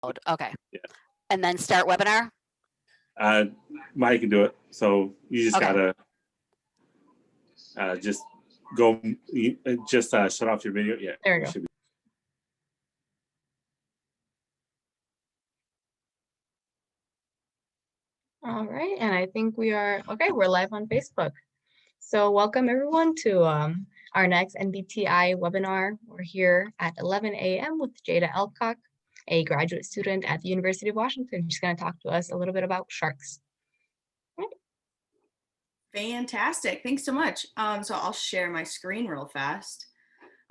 Okay. Yeah. And then start webinar? Mike can do it. So you just Okay. gotta just go, just shut off your video. Yeah. There we go. All right, and I think we are, okay, we're live on Facebook. So welcome everyone to our next NBTI webinar. We're here at 11 a.m. with Jaida Elcock, a graduate student at the University of Washington. She's gonna talk to us a little bit about sharks. Fantastic, thanks so much. So I'll share my screen real fast.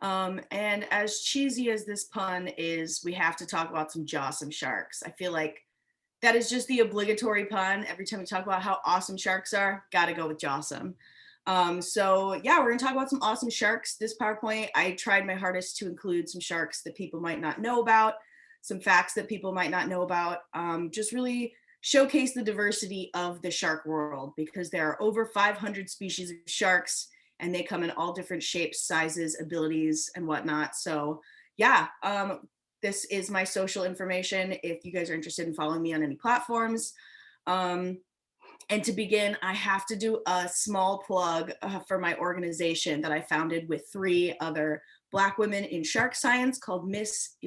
And as cheesy as this pun is, we have to talk about some jawsome sharks. I feel like that is just the obligatory pun. Every time we talk about how awesome sharks are, gotta go with jawsome. So yeah, we're gonna talk about some awesome sharks. This PowerPoint, I tried my hardest to include some sharks that people might not know about, some facts that people might not know about, just really showcase the diversity of the shark world, because there are over 500 species of sharks and they come in all different shapes, sizes, abilities, and whatnot. So yeah, this is my social information if you guys are interested in following me on any platforms. And to begin, I have to do a small plug for my organization that I founded with 3 other Black women in shark science called Miss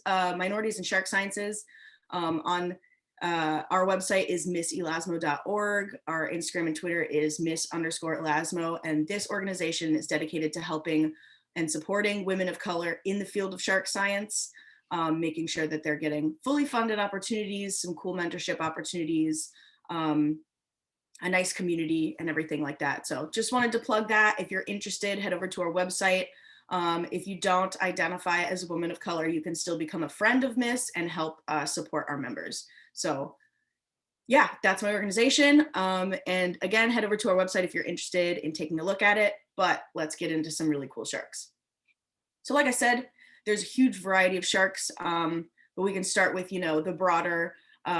Minorities in Shark Sciences. On our website is misselasmo.org. Our Instagram and Twitter is miss_elasmo. And this organization is dedicated to helping and supporting women of color in the field of shark science, making sure that they're getting fully funded opportunities, some cool mentorship opportunities, a nice community and everything like that. So just wanted to plug that. If you're interested, head over to our website. If you don't identify as a woman of color, you can still become a friend of Miss and help support our members. So yeah, that's my organization. And again, head over to our website if you're interested in taking a look at it, but let's get into some really cool sharks. So like I said, there's a huge variety of sharks, but we can start with, the broader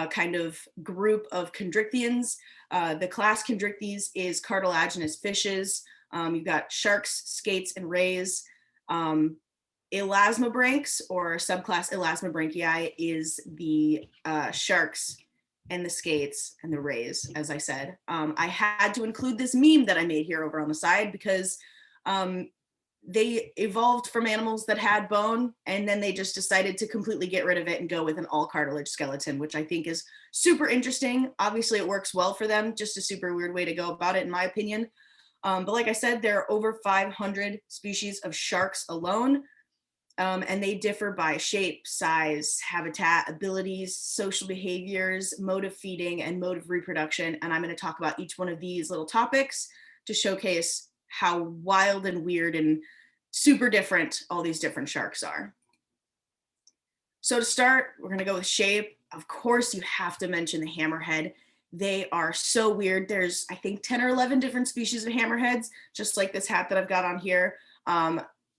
kind of group of chondrichthyans. The class Chondrichthyes is cartilaginous fishes. You've got sharks, skates, and rays. Elasmobranchs, or subclass Elasmobranchii, is the sharks and the skates and the rays, as I said. I had to include this meme that I made here over on the side because they evolved from animals that had bone, and then they just decided to completely get rid of it and go with an all cartilage skeleton, which I think is super interesting. Obviously it works well for them, just a super weird way to go about it in my opinion. But like I said, there are over 500 species of sharks alone, and they differ by shape, size, habitat, abilities, social behaviors, mode of feeding, and mode of reproduction. And I'm going to talk about each one of these little topics to showcase how wild and weird and super different all these different sharks are. So to start, we're going to go with shape. Of course, you have to mention the hammerhead. They are so weird. There's, I think, 10 or 11 different species of hammerheads, just like this hat that I've got on here.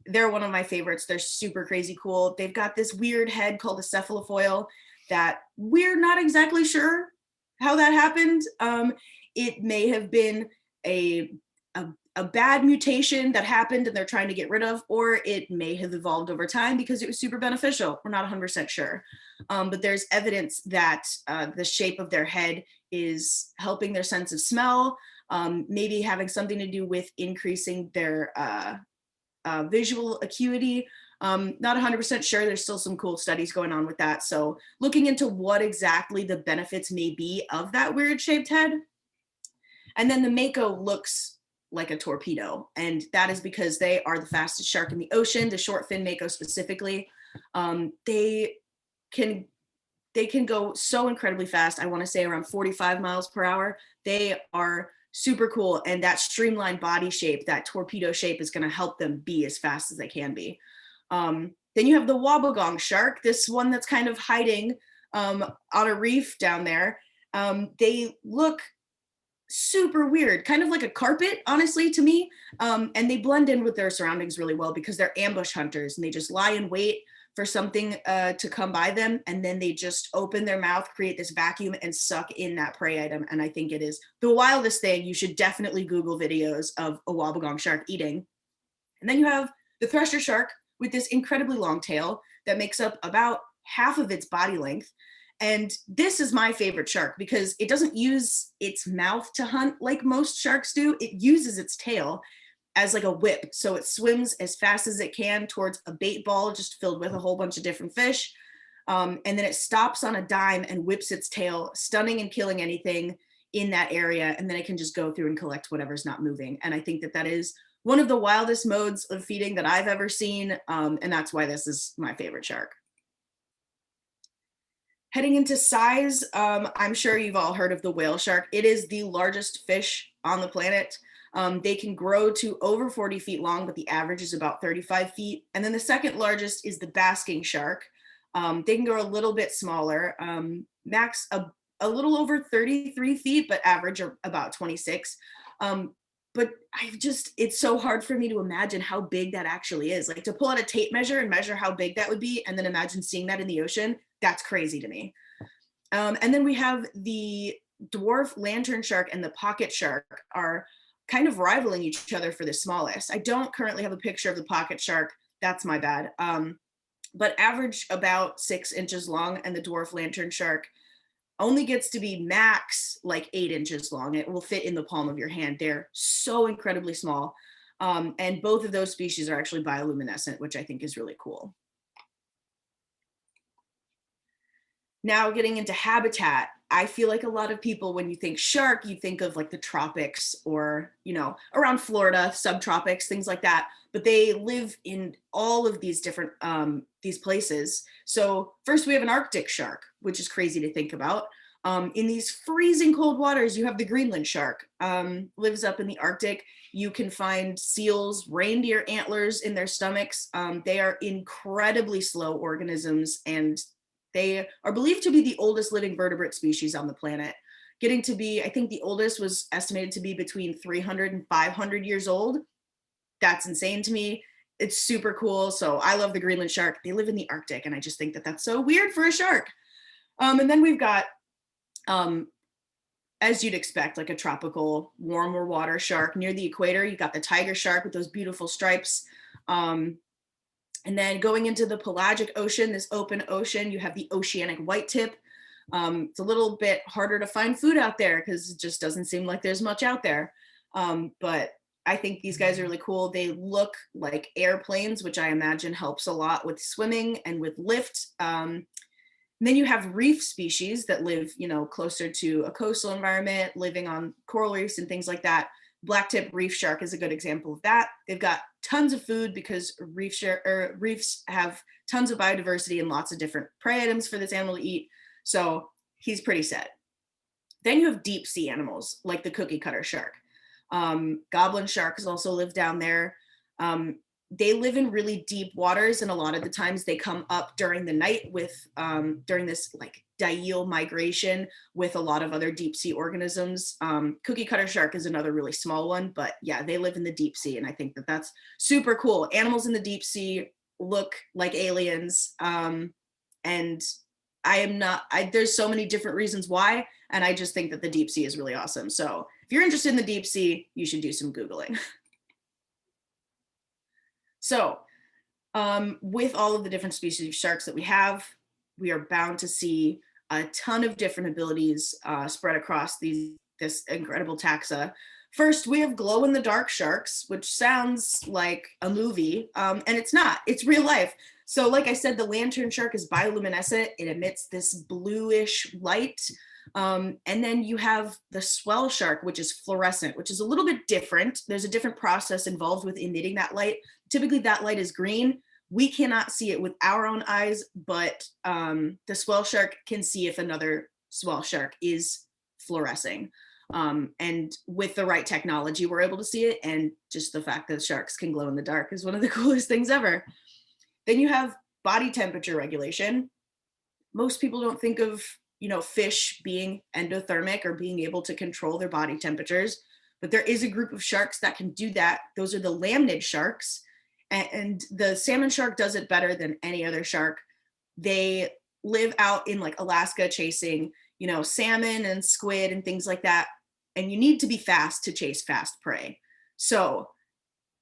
They're one of my favorites. They're super crazy cool. They've got this weird head called a cephalofoil that we're not exactly sure how that happened. It may have been a bad mutation that happened and they're trying to get rid of, or it may have evolved over time because it was super beneficial. We're not 100% sure. But there's evidence that the shape of their head is helping their sense of smell, maybe having something to do with increasing their visual acuity. Not 100% sure. There's still some cool studies going on with that. So looking into what exactly the benefits may be of that weird shaped head. And then the Mako looks like a torpedo, and that is because they are the fastest shark in the ocean, the short fin Mako specifically. They can go so incredibly fast. I want to say around 45 miles per hour. They are super cool, and that streamlined body shape, that torpedo shape, is going to help them be as fast as they can be. Then you have the Gong shark, this one that's kind of hiding on a reef down there. They look super weird, kind of like a carpet, honestly, to me. And they blend in with their surroundings really well because they're ambush hunters, and they just lie in wait for something to come by them, and then they just open their mouth, create this vacuum, and suck in that prey item. And I think it is the wildest thing. You should definitely Google videos of a Gong shark eating. And then you have the thresher shark with this incredibly long tail that makes up about half of its body length. And this is my favorite shark because it doesn't use its mouth to hunt like most sharks do. It uses its tail as like a whip. So it swims as fast as it can towards a bait ball just filled with a whole bunch of different fish. And then it stops on a dime and whips its tail, stunning and killing anything in that area. And then it can just go through and collect whatever's not moving. And I think that that is one of the wildest modes of feeding that I've ever seen. And that's why this is my favorite shark. Heading into size, I'm sure you've all heard of the whale shark. It is the largest fish on the planet. They can grow to over 40 feet long, but the average is about 35 feet. And then the second largest is the basking shark. They can grow a little bit smaller, max a little over 33 feet, but average are about 26. But it's so hard for me to imagine how big that actually is. Like to pull out a tape measure and measure how big that would be, and then imagine seeing that in the ocean, that's crazy to me. And then we have the dwarf lantern shark and the pocket shark are kind of rivaling each other for the smallest. I don't currently have a picture of the pocket shark. That's my bad. But average about 6 inches long, and the dwarf lantern shark only gets to be max like 8 inches long. It will fit in the palm of your hand. They're so incredibly small. And both of those species are actually bioluminescent, which I think is really cool. Now getting into habitat, I feel like a lot of people, when you think shark, you think of like the tropics or, you know, around Florida, subtropics, things like that. But they live in all of these different these places. So first we have an Arctic shark, which is crazy to think about. In these freezing cold waters, you have the Greenland shark, lives up in the Arctic. You can find seals, reindeer antlers in their stomachs. They are incredibly slow organisms, and they are believed to be the oldest living vertebrate species on the planet, getting to be, I think the oldest was estimated to be between 300 and 500 years old. That's insane to me. It's super cool. So I love the Greenland shark. They live in the Arctic, and I just think that that's so weird for a shark. And then we've got, as you'd expect, like a tropical warmer water shark near the equator. You got the tiger shark with those beautiful stripes. And then going into the pelagic ocean, this open ocean, you have the Oceanic Whitetip. It's a little bit harder to find food out there because it just doesn't seem like there's much out there. But I think these guys are really cool. They look like airplanes, which I imagine helps a lot with swimming and with lift. And then you have reef species that live, you know, closer to a coastal environment, living on coral reefs and things like that. Blacktip reef shark is a good example of that. They've got tons of food because reefs have tons of biodiversity and lots of different prey items for this animal to eat. So he's pretty set. Then you have deep sea animals like the cookie cutter shark. Goblin sharks also live down there. They live in really deep waters, and a lot of the times they come up during the night with during this like diel migration with a lot of other deep sea organisms. Cookie cutter shark is another really small one, but yeah, they live in the deep sea, and I think that that's super cool. Animals in the deep sea look like aliens, and there's so many different reasons why, and I just think that the deep sea is really awesome. So if you're interested in the deep sea, you should do some Googling. So with all of the different species of sharks that we have, we are bound to see a ton of different abilities spread across this incredible taxa. First, we have glow-in-the-dark sharks, which sounds like a movie, and it's not. It's real life. So like I said, the lantern shark is bioluminescent. It emits this bluish light. And then you have the swell shark, which is fluorescent, which is a little bit different. There's a different process involved with emitting that light. Typically that light is green. We cannot see it with our own eyes, but the swell shark can see if another swell shark is fluorescing. And with the right technology, we're able to see it. And just the fact that sharks can glow in the dark is one of the coolest things ever. Then you have body temperature regulation. Most people don't think of, you know, fish being endothermic or being able to control their body temperatures, but there is a group of sharks that can do that. Those are the lamnid sharks, and the salmon shark does it better than any other shark. They live out in like Alaska chasing, you know, salmon and squid and things like that. And you need to be fast to chase fast prey. So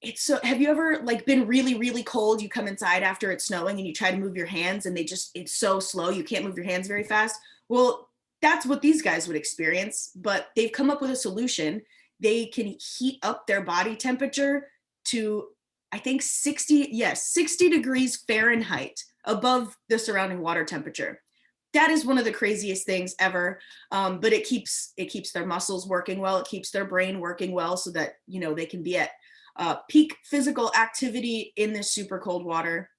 it's so, have you ever like been really, really cold? You come inside after it's snowing and you try to move your hands and it's so slow. You can't move your hands very fast. Well, that's what these guys would experience, but they've come up with a solution. They can heat up their body temperature to, I think 60 degrees Fahrenheit above the surrounding water temperature. That is one of the craziest things ever. But it keeps their muscles working well. It keeps their brain working well so that, you know, they can be at peak physical activity in this super cold water.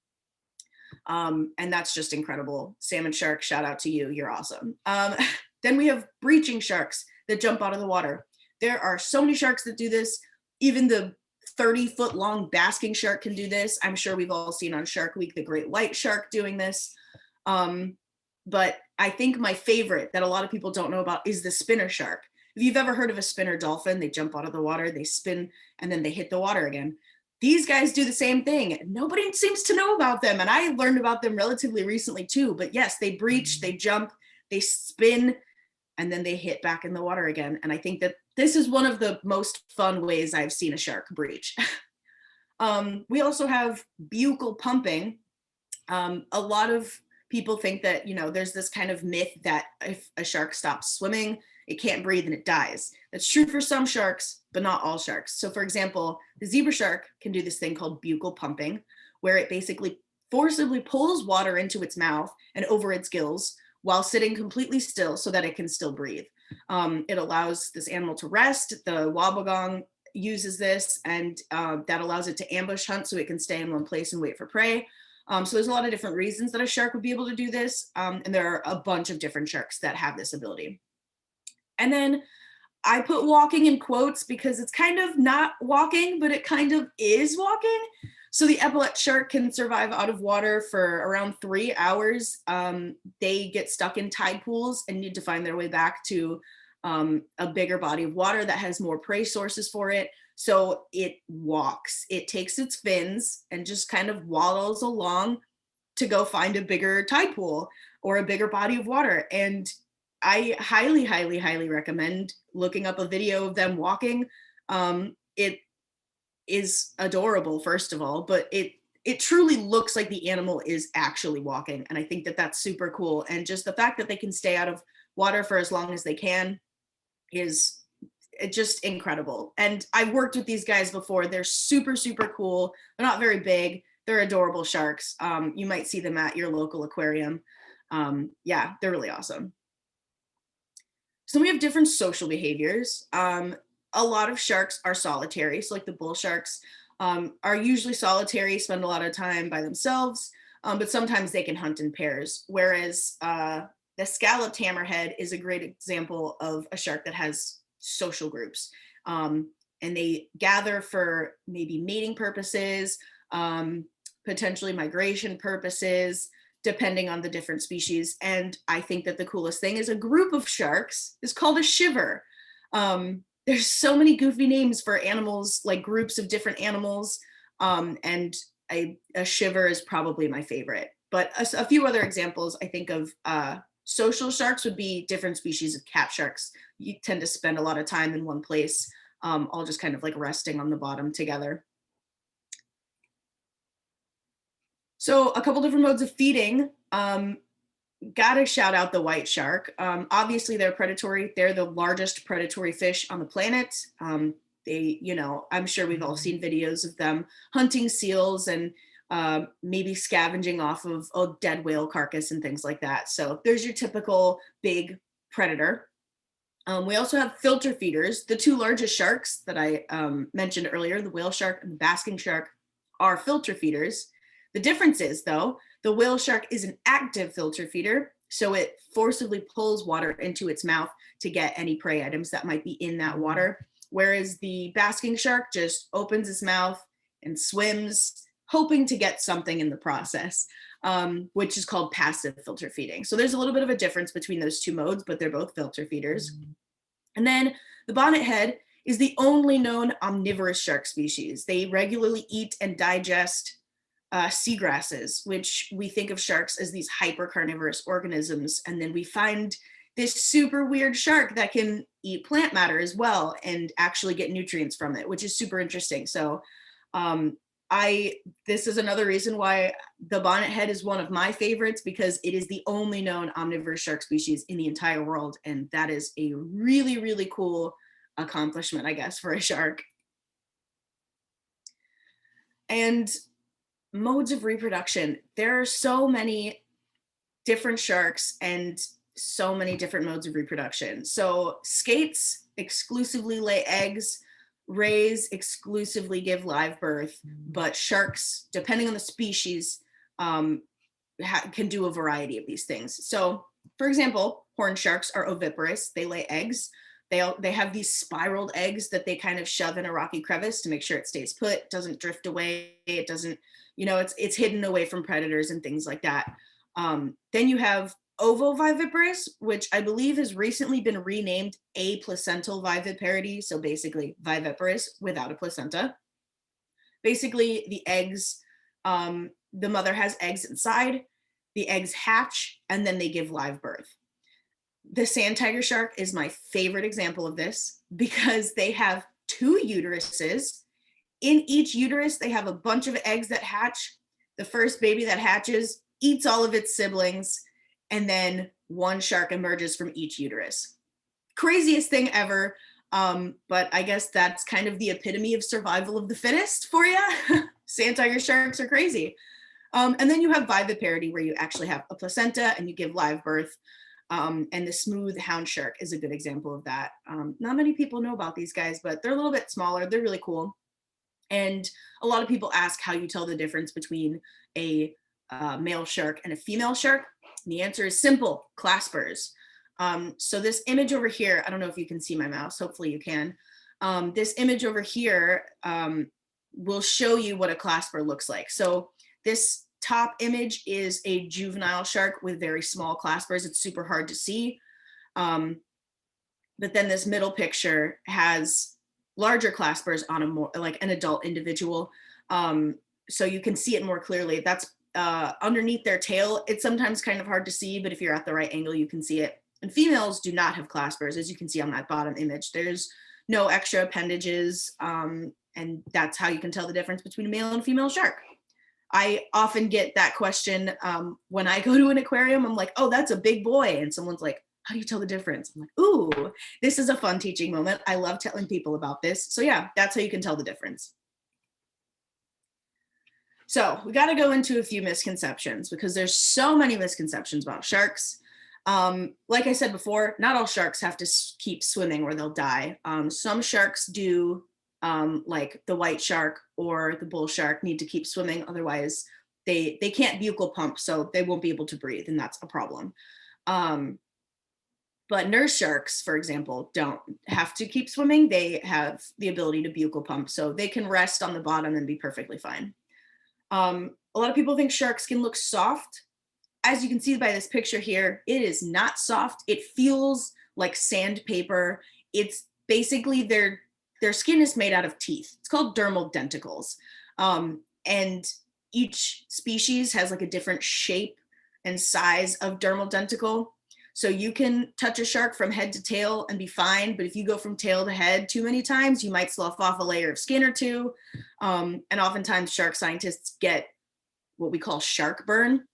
And that's just incredible. Salmon Shark, shout out to you. You're awesome. Then we have breaching sharks that jump out of the water. There are so many sharks that do this. Even the 30-foot long Basking Shark can do this. I'm sure we've all seen on Shark Week the great white shark doing this. But I think my favorite that a lot of people don't know about is the spinner shark. If you've ever heard of a spinner dolphin, they jump out of the water, they spin, and then they hit the water again. These guys do the same thing. Nobody seems to know about them. And I learned about them relatively recently too. But yes, they breach, they jump, they spin, and then they hit back in the water again. And I think that this is one of the most fun ways I've seen a shark breach. We also have bugle pumping. A lot of people think that, you know, there's this kind of myth that if a shark stops swimming, it can't breathe and it dies. That's true for some sharks, but not all sharks. So for example, the zebra shark can do this thing called bugle pumping, where it basically forcibly pulls water into its mouth and over its gills while sitting completely still so that it can still breathe. It allows this animal to rest. The Wobble Gong uses this, and that allows it to ambush hunt so it can stay in one place and wait for prey. So there's a lot of different reasons that a shark would be able to do this. And there are a bunch of different sharks that have this ability. And then I put walking in quotes because it's kind of not walking, but it kind of is walking. So the epaulet shark can survive out of water for around 3 hours. They get stuck in tide pools and need to find their way back to a bigger body of water that has more prey sources for it. So it walks. It takes its fins and just kind of waddles along to go find a bigger tide pool or a bigger body of water. And I highly, highly, highly recommend looking up a video of them walking. It is adorable, first of all, but it truly looks like the animal is actually walking. And I think that that's super cool. And just the fact that they can stay out of water for as long as they can is just incredible. And I've worked with these guys before. They're super, super cool. They're not very big. They're adorable sharks. You might see them at your local aquarium. Yeah, they're really awesome. So we have different social behaviors. A lot of sharks are solitary. So like the bull sharks are usually solitary, spend a lot of time by themselves, but sometimes they can hunt in pairs. Whereas the scalloped hammerhead is a great example of a shark that has social groups. And they gather for maybe mating purposes, potentially migration purposes, depending on the different species. And I think that the coolest thing is a group of sharks is called a shiver. There's so many goofy names for animals, like groups of different animals. And a shiver is probably my favorite. But a few other examples I think of social sharks would be different species of cat sharks. You tend to spend a lot of time in one place, all just kind of like resting on the bottom together. So a couple different modes of feeding. Gotta shout out the white shark. Obviously they're predatory. They're the largest predatory fish on the planet. They, you know, I'm sure we've all seen videos of them hunting seals and maybe scavenging off of a dead whale carcass and things like that. So there's your typical big predator. We also have filter feeders. The two largest sharks that I mentioned earlier, the whale shark and the basking shark, are filter feeders. The difference is, though, the whale shark is an active filter feeder, so it forcibly pulls water into its mouth to get any prey items that might be in that water, whereas the basking shark just opens its mouth and swims, hoping to get something in the process, which is called passive filter feeding. So there's a little bit of a difference between those two modes, but they're both filter feeders. And then the bonnethead is the only known omnivorous shark species. They regularly eat and digest seagrasses, which we think of sharks as these hypercarnivorous organisms. And then we find this super weird shark that can eat plant matter as well and actually get nutrients from it, which is super interesting. So This is another reason why the bonnet head is one of my favorites, because it is the only known omnivorous shark species in the entire world. And that is a really, really cool accomplishment, I guess, for a shark. And modes of reproduction. There are so many different sharks and so many different modes of reproduction. So skates exclusively lay eggs, rays exclusively give live birth, but sharks, depending on the species, can do a variety of these things. So, for example, horned sharks are oviparous. They lay eggs. They have these spiraled eggs that they kind of shove in a rocky crevice to make sure it stays put, doesn't drift away. It doesn't, it's hidden away from predators and things like that. Then you have Ovo Viviparous, which I believe has recently been renamed aplacental viviparity. So basically viviparous without a placenta. Basically the eggs, the mother has eggs inside, the eggs hatch, and then they give live birth. The sand tiger shark is my favorite example of this because they have 2 uteruses. In each uterus, they have a bunch of eggs that hatch. The first baby that hatches eats all of its siblings, and then one shark emerges from each uterus. Craziest thing ever, but I guess that's kind of the epitome of survival of the fittest for you. Sand tiger sharks are crazy. And then you have viviparity, where you actually have a placenta and you give live birth. And the smooth hound shark is a good example of that. Not many people know about these guys, but they're a little bit smaller. They're really cool. And a lot of people ask how you tell the difference between a male shark and a female shark. And the answer is simple: claspers. So this image over here, I don't know if you can see my mouse, hopefully you can. This image over here will show you what a clasper looks like. So this top image is a juvenile shark with very small claspers. It's super hard to see. But then this middle picture has larger claspers on a more like an adult individual. So you can see it more clearly. That's underneath their tail. It's sometimes kind of hard to see, but if you're at the right angle, you can see it. And females do not have claspers, as you can see on that bottom image. There's no extra appendages, and that's how you can tell the difference between a male and female shark. I often get that question when I go to an aquarium. I'm like, oh, that's a big boy. And someone's like, how do you tell the difference? I'm like, ooh, this is a fun teaching moment. I love telling people about this. So yeah, that's how you can tell the difference. So we got to go into a few misconceptions because there's so many misconceptions about sharks. Like I said before, not all sharks have to keep swimming or they'll die. Some sharks do, like the white shark or the bull shark, need to keep swimming. Otherwise, they can't bugle pump, so they won't be able to breathe, and that's a problem. But nurse sharks, for example, don't have to keep swimming. They have the ability to bugle pump, so they can rest on the bottom and be perfectly fine. A lot of people think shark skin looks soft. As you can see by this picture here, it is not soft. It feels like sandpaper. It's basically their skin is made out of teeth. It's called dermal denticles. And each species has like a different shape and size of dermal denticle. So you can touch a shark from head to tail and be fine, but if you go from tail to head too many times, you might slough off a layer of skin or two. And oftentimes shark scientists get what we call shark burn.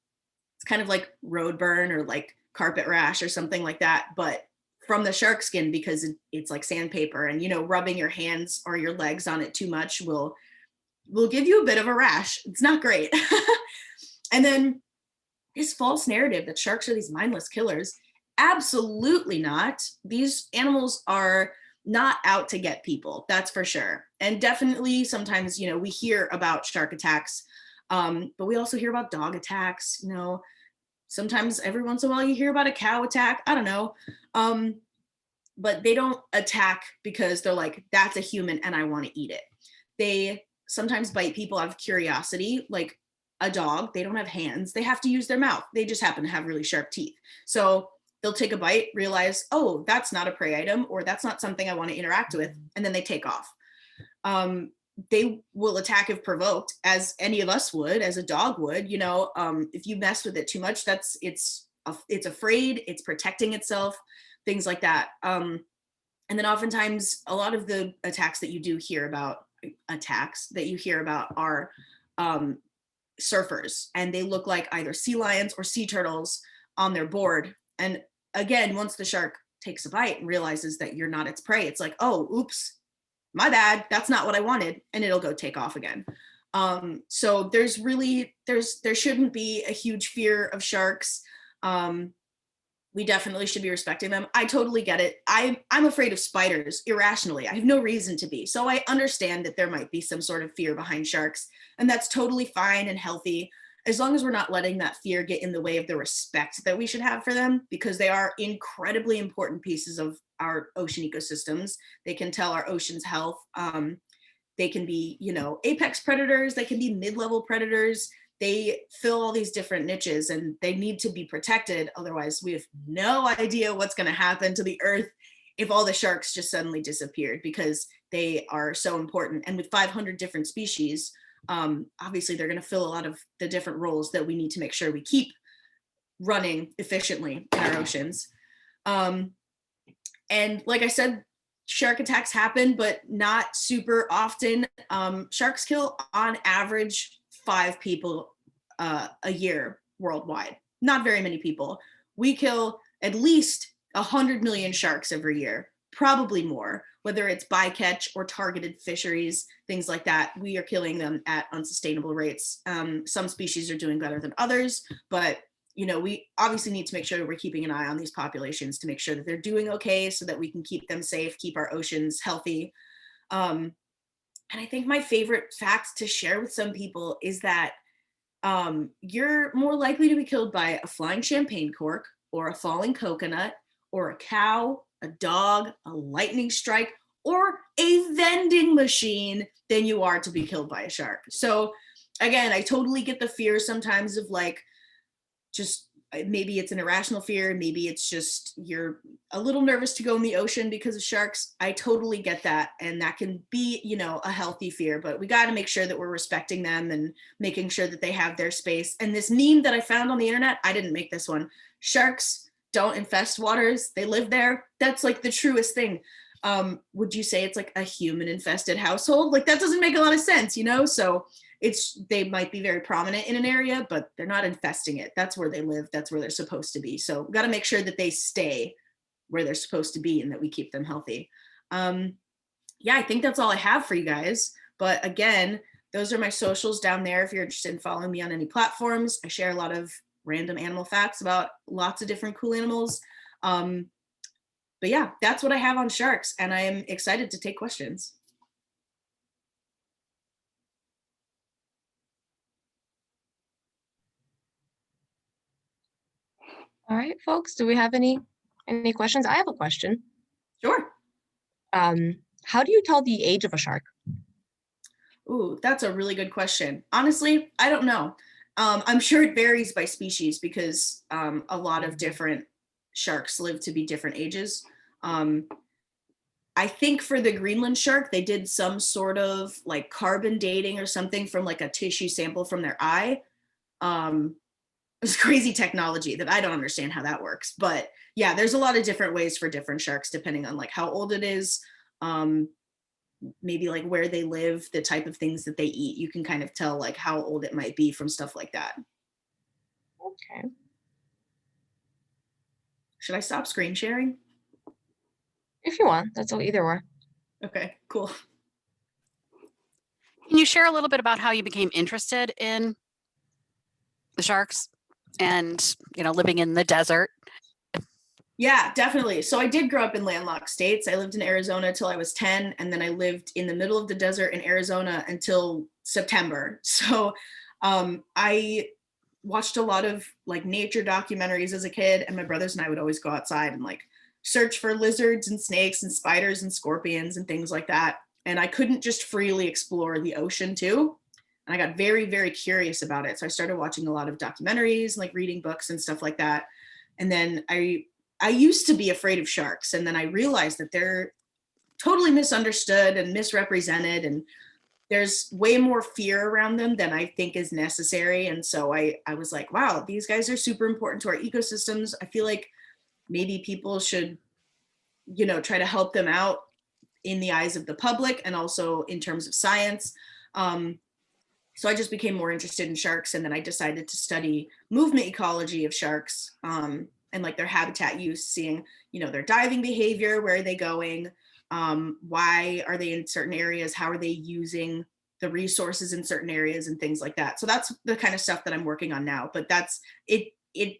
It's kind of like road burn or like carpet rash or something like that, but from the shark skin, because it's like sandpaper, and rubbing your hands or your legs on it too much will give you a bit of a rash. It's not great. And then this false narrative that sharks are these mindless killers. Absolutely not. These animals are not out to get people, that's for sure. And definitely sometimes, we hear about shark attacks, but we also hear about dog attacks, sometimes every once in a while you hear about a cow attack. I don't know. But they don't attack because they're like, that's a human and I want to eat it. They sometimes bite people out of curiosity, like a dog. They don't have hands. They have to use their mouth. They just happen to have really sharp teeth. So they'll take a bite, realize, oh, that's not a prey item, or that's not something I want to interact with, and then they take off. They will attack if provoked, as any of us would, as a dog would. If you mess with it too much, it's afraid, it's protecting itself, things like that. And then oftentimes, a lot of the attacks that you do hear about attacks that you hear about are surfers, and they look like either sea lions or sea turtles on their board. And again, once the shark takes a bite and realizes that you're not its prey, it's like, oh, oops, my bad, that's not what I wanted, and it'll go take off again. So there shouldn't be a huge fear of sharks. We definitely should be respecting them. I totally get it. I'm afraid of spiders irrationally. I have no reason to be. So I understand that there might be some sort of fear behind sharks, and that's totally fine and healthy, as long as we're not letting that fear get in the way of the respect that we should have for them, because they are incredibly important pieces of our ocean ecosystems. They can tell our ocean's health. They can be, apex predators. They can be mid-level predators. They fill all these different niches, and they need to be protected. Otherwise, we have no idea what's going to happen to the earth if all the sharks just suddenly disappeared, because they are so important. And with 500 different species, obviously they're going to fill a lot of the different roles that we need to make sure we keep running efficiently in our oceans. And like I said, shark attacks happen, but not super often. Sharks kill on average 5 people a year worldwide. Not very many people. We kill at least 100 million sharks every year, probably more, whether it's bycatch or targeted fisheries, things like that. We are killing them at unsustainable rates. Some species are doing better than others, but we obviously need to make sure that we're keeping an eye on these populations to make sure that they're doing okay, so that we can keep them safe, keep our oceans healthy. And I think my favorite fact to share with some people is that you're more likely to be killed by a flying champagne cork, or a falling coconut, or a cow, a dog, a lightning strike, or a vending machine than you are to be killed by a shark. So again, I totally get the fear sometimes of just maybe it's an irrational fear, maybe it's just you're a little nervous to go in the ocean because of sharks. I totally get that, and that can be a healthy fear, but we got to make sure that we're respecting them and making sure that they have their space. And this meme that I found on the internet, I didn't make this one, sharks don't infest waters, they live there. That's like the truest thing. Would you say it's like a human infested household? Like, that doesn't make a lot of sense, so they might be very prominent in an area, but they're not infesting it. That's where they live. That's where they're supposed to be. So we got to make sure that they stay where they're supposed to be and that we keep them healthy. Yeah, I think that's all I have for you guys. But again, those are my socials down there if you're interested in following me on any platforms. I share a lot of random animal facts about lots of different cool animals. But yeah, that's what I have on sharks, and I am excited to take questions. All right, folks, do we have any questions? I have a question. Sure. How do you tell the age of a shark? Ooh, that's a really good question. Honestly, I don't know. I'm sure it varies by species, because a lot of different sharks live to be different ages. I think for the Greenland shark, they did some sort of carbon dating or something from a tissue sample from their eye. It's crazy technology that I don't understand how that works. But yeah, there's a lot of different ways for different sharks, depending on how old it is, maybe where they live, the type of things that they eat. You can kind of tell how old it might be from stuff like that. Okay. Should I stop screen sharing? If you want, that's all either or. Okay, cool. Can you share a little bit about how you became interested in the sharks and, living in the desert? Yeah, definitely. So I did grow up in landlocked states. I lived in Arizona till I was 10, and then I lived in the middle of the desert in Arizona until September. So I watched a lot of nature documentaries as a kid, and my brothers and I would always go outside and search for lizards and snakes and spiders and scorpions and things like that. And I couldn't just freely explore the ocean too. And I got very, very curious about it. So I started watching a lot of documentaries, reading books and stuff like that. And then I used to be afraid of sharks. And then I realized that they're totally misunderstood and misrepresented. And there's way more fear around them than I think is necessary. And so I was like, wow, these guys are super important to our ecosystems. I feel like maybe people should, try to help them out in the eyes of the public and also in terms of science. So I just became more interested in sharks, and then I decided to study movement ecology of sharks, and like their habitat use, seeing, you know, their diving behavior, where are they going, why are they in certain areas, how are they using the resources in certain areas and things like that. So that's the kind of stuff that I'm working on now. But that's it. It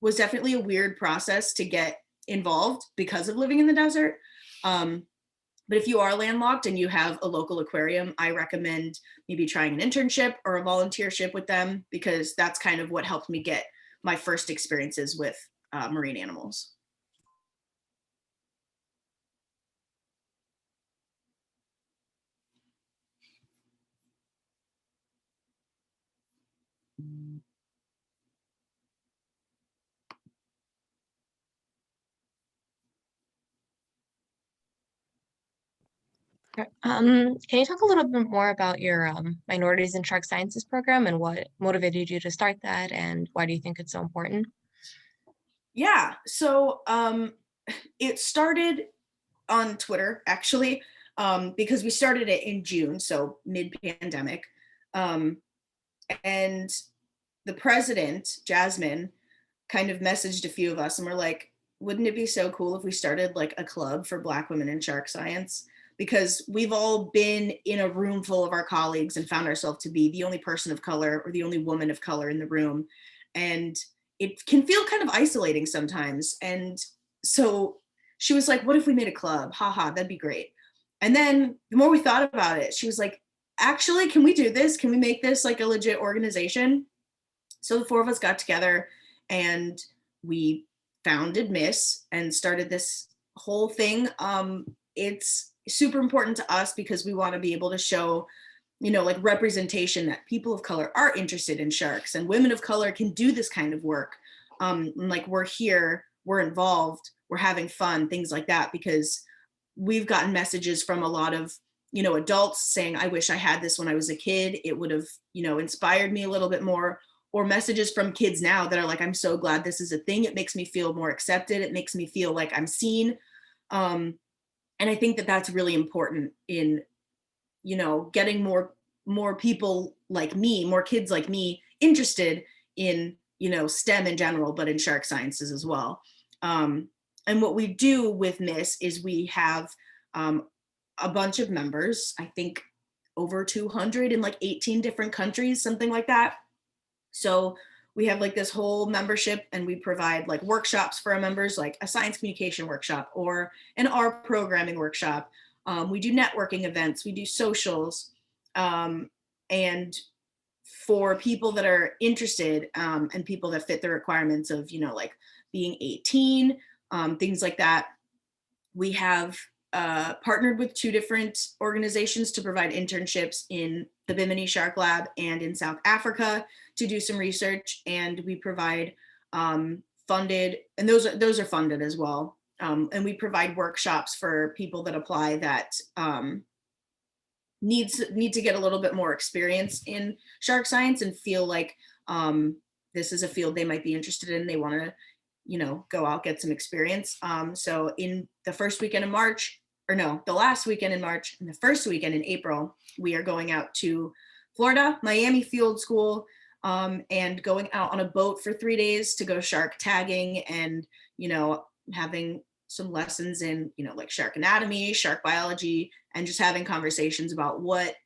was definitely a weird process to get involved because of living in the desert. But if you are landlocked and you have a local aquarium, I recommend maybe trying an internship or a volunteership with them, because that's kind of what helped me get my first experiences with marine animals. Can you talk a little bit more about your Minorities in Shark Sciences program and what motivated you to start that, and why do you think it's so important? Yeah, so it started on Twitter, actually, because we started it in June, so mid-pandemic. And the president, Jasmine, kind of messaged a few of us, and we're like, wouldn't it be so cool if we started like a club for Black women in shark science? Because we've all been in a room full of our colleagues and found ourselves to be the only person of color or the only woman of color in the room. And it can feel kind of isolating sometimes. And so she was like, what if we made a club? Haha, that'd be great. And then the more we thought about it, she was like, actually, can we do this? Can we make this like a legit organization? So the four of us got together and we founded Miss and started this whole thing. It's super important to us because we want to be able to show, you know, like representation, that people of color are interested in sharks and women of color can do this kind of work. Like we're here, we're involved, we're having fun, things like that, because we've gotten messages from a lot of, you know, adults saying, I wish I had this when I was a kid. It would have, you know, inspired me a little bit more. Or messages from kids now that are like, I'm so glad this is a thing. It makes me feel more accepted. It makes me feel like I'm seen. And I think that that's really important in, you know, getting more people like me, more kids like me interested in, you know, STEM in general, but in shark sciences as well. And what we do with Miss is we have a bunch of members, I think over 200 in like 18 different countries, something like that. So we have like this whole membership, and we provide like workshops for our members, like a science communication workshop or an art programming workshop. We do networking events, we do socials. And for people that are interested and people that fit the requirements of, you know, like being 18, things like that, we have partnered with 2 different organizations to provide internships in the Bimini Shark Lab and in South Africa to do some research. And we provide funded, and those are funded as well. And we provide workshops for people that apply that need to get a little bit more experience in shark science and feel like this is a field they might be interested in. They want to, you know, go out, get some experience. So in the first weekend in March, or no, the last weekend in March and the first weekend in April, we are going out to Florida, Miami Field School, and going out on a boat for 3 days to go shark tagging and, you know, having some lessons in, you know, like shark anatomy, shark biology, and just having conversations about what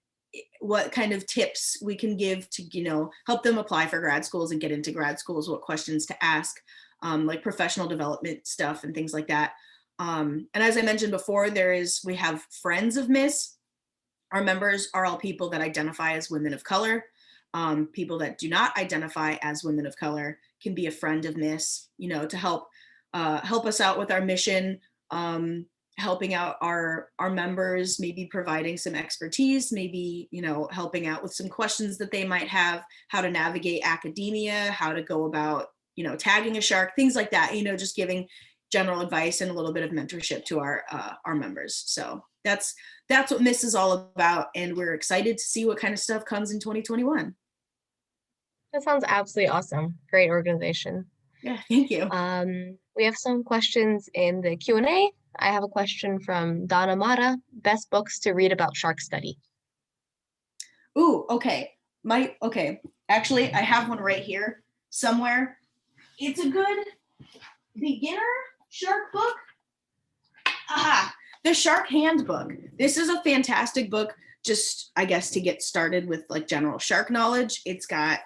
kind of tips we can give to, you know, help them apply for grad schools and get into grad schools, what questions to ask, like professional development stuff and things like that. And as I mentioned before, we have Friends of Miss. Our members are all people that identify as women of color. People that do not identify as women of color can be a friend of Miss, you know, to help us out with our mission, helping out our members, maybe providing some expertise, maybe, you know, helping out with some questions that they might have, how to navigate academia, how to go about, you know, tagging a shark, things like that, you know, just giving general advice and a little bit of mentorship to our members. So that's what Miss is all about. And we're excited to see what kind of stuff comes in 2021. That sounds absolutely awesome. Great organization. Yeah, thank you. We have some questions in the Q&A. I have a question from Donna Mata. Best books to read about shark study. Ooh, okay. Okay. Actually, I have one right here somewhere. It's a good beginner shark book. Aha, the Shark Handbook. This is a fantastic book, just I guess to get started with like general shark knowledge. It's got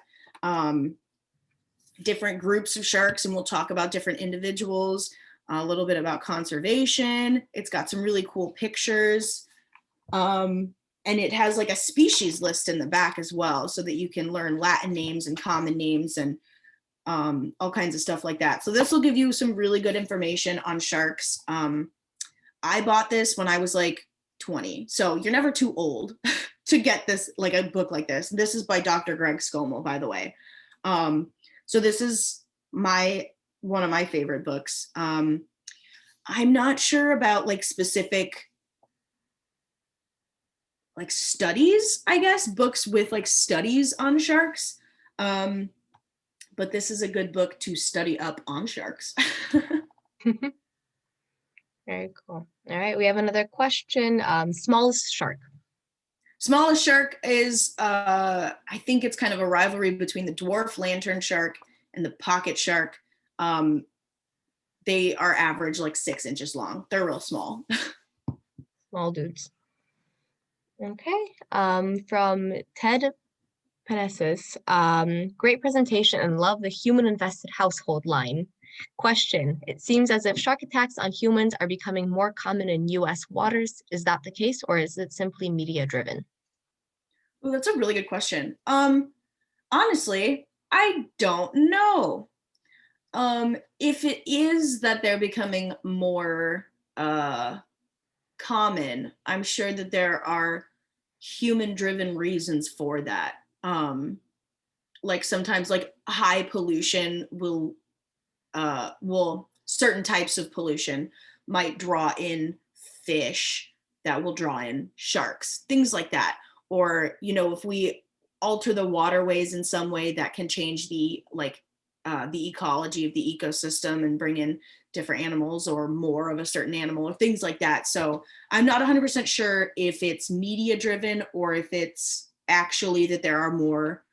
different groups of sharks, and we'll talk about different individuals, a little bit about conservation. It's got some really cool pictures. And it has like a species list in the back as well, so that you can learn Latin names and common names and all kinds of stuff like that. So this will give you some really good information on sharks. I bought this when I was like 20, so you're never too old to get this, like a book like this. This is by Dr. Greg Scommel, by the way. So this is one of my favorite books. I'm not sure about like specific like studies, I guess, books with like studies on sharks. But this is a good book to study up on sharks. Very cool. All right, we have another question. Smallest shark. Smallest shark is, I think it's kind of a rivalry between the dwarf lantern shark and the pocket shark. They are average like 6 inches long. They're real small. Small dudes. Okay. From Ted Penesis, great presentation and love the human invested household line. Question, it seems as if shark attacks on humans are becoming more common in US waters. Is that the case, or is it simply media driven? Well, that's a really good question. Honestly, I don't know. If it is that they're becoming more common, I'm sure that there are human driven reasons for that. Like sometimes like high pollution will certain types of pollution might draw in fish that will draw in sharks, things like that. Or, you know, if we alter the waterways in some way, that can change the ecology of the ecosystem and bring in different animals or more of a certain animal or things like that. So I'm not 100% sure if it's media driven or if it's actually that there are more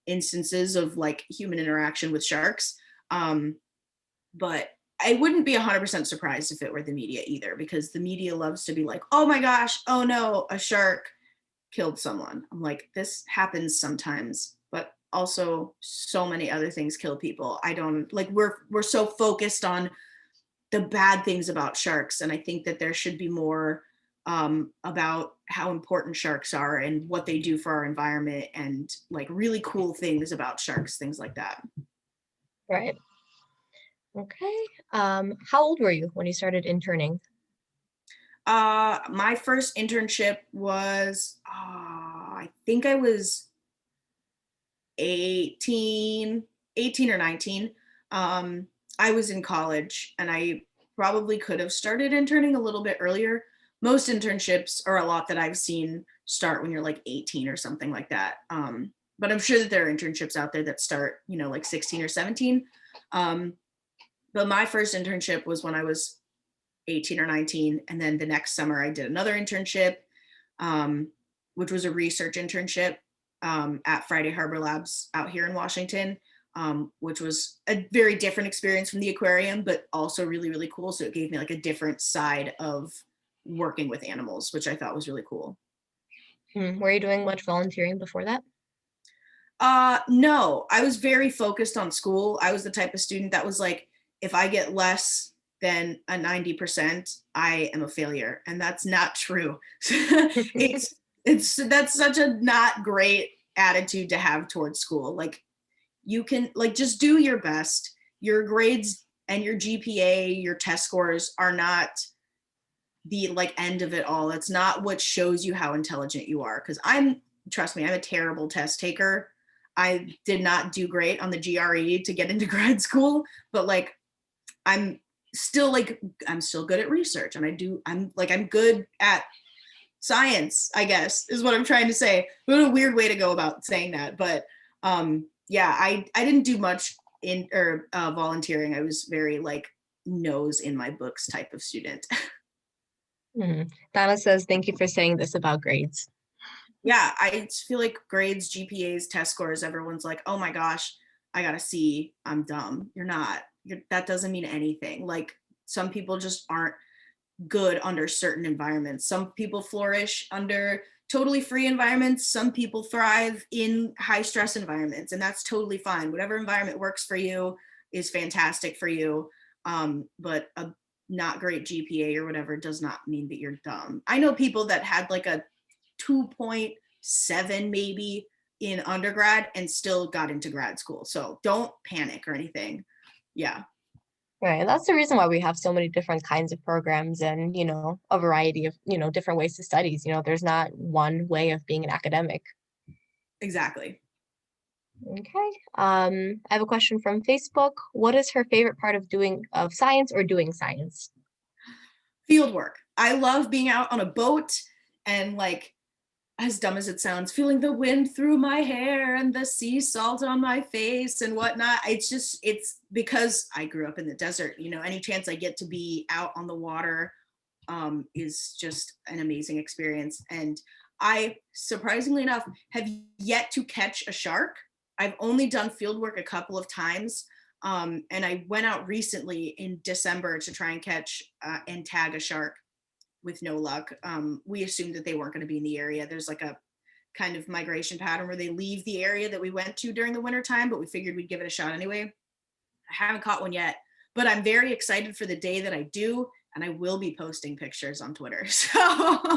instances of like human interaction with sharks. But I wouldn't be 100% surprised if it were the media either, because the media loves to be like, oh my gosh, oh no, a shark killed someone. I'm like, this happens sometimes, but also so many other things kill people. I don't like, we're so focused on the bad things about sharks. And I think that there should be more about how important sharks are and what they do for our environment and like really cool things about sharks, things like that. Right. Okay. How old were you when you started interning? My first internship was, I think I was 18 or 19. I was in college and I probably could have started interning a little bit earlier. Most internships, or a lot that I've seen, start when you're like 18 or something like that. But I'm sure that there are internships out there that start, you know, like 16 or 17. But my first internship was when I was 18 or 19. And then the next summer I did another internship, which was a research internship at Friday Harbor Labs out here in Washington, which was a very different experience from the aquarium, but also really, really cool. So it gave me like a different side of working with animals, which I thought was really cool. Were you doing much volunteering before that? No, I was very focused on school. I was the type of student that was like, if I get less than a 90%, I am a failure. And that's not true. That's such a not great attitude to have towards school. Like you can like, just do your best. Your grades and your GPA, your test scores are not the like end of it all. It's not what shows you how intelligent you are. Cause trust me, I'm a terrible test taker. I did not do great on the GRE to get into grad school, but like, I'm still good at research and I'm good at science, I guess is what I'm trying to say. What a weird way to go about saying that. But yeah, I didn't do much volunteering. I was very like, nose in my books type of student. Donna says, thank you for saying this about grades. Yeah, I just feel like grades, GPAs, test scores, everyone's like, oh my gosh, I got a C, I'm dumb. You're not. That doesn't mean anything. Like, some people just aren't good under certain environments. Some people flourish under totally free environments. Some people thrive in high stress environments, and that's totally fine. Whatever environment works for you is fantastic for you. But a not great GPA or whatever does not mean that you're dumb. I know people that had like a 2.7 maybe in undergrad and still got into grad school. So don't panic or anything. Yeah. Right. And that's the reason why we have so many different kinds of programs and, a variety of, different ways to studies. There's not one way of being an academic. Exactly. Okay. I have a question from Facebook. What is her favorite part of science or doing science? Field work. I love being out on a boat and, like, as dumb as it sounds, feeling the wind through my hair and the sea salt on my face and whatnot. It's because I grew up in the desert. Any chance I get to be out on the water is just an amazing experience. And I, surprisingly enough, have yet to catch a shark. I've only done field work a couple of times. And I went out recently in December to try and catch and tag a shark. With no luck. We assumed that they weren't going to be in the area. There's like a kind of migration pattern where they leave the area that we went to during the winter time, but we figured we'd give it a shot anyway. I haven't caught one yet, but I'm very excited for the day that I do, and I will be posting pictures on Twitter. So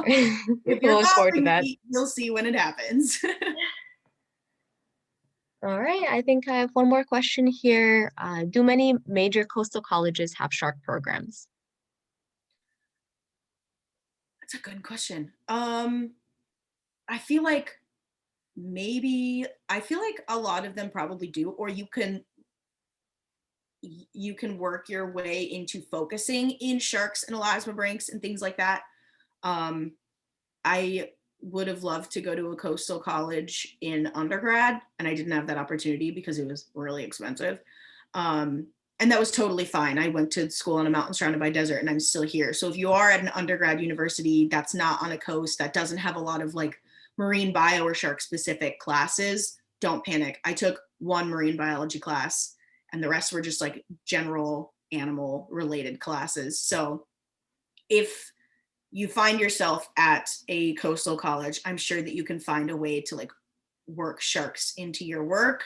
if you're Look forward to following that. me, you'll see when it happens. All right. I think I have one more question here. Do many major coastal colleges have shark programs? That's a good question. I feel like a lot of them probably do, or you can work your way into focusing in sharks and elasmobranchs and things like that. I would have loved to go to a coastal college in undergrad, and I didn't have that opportunity because it was really expensive. And that was totally fine. I went to school on a mountain surrounded by desert, and I'm still here. So if you are at an undergrad university that's not on a coast, that doesn't have a lot of like marine bio or shark specific classes, don't panic. I took one marine biology class and the rest were just like general animal related classes. So if you find yourself at a coastal college, I'm sure that you can find a way to like work sharks into your work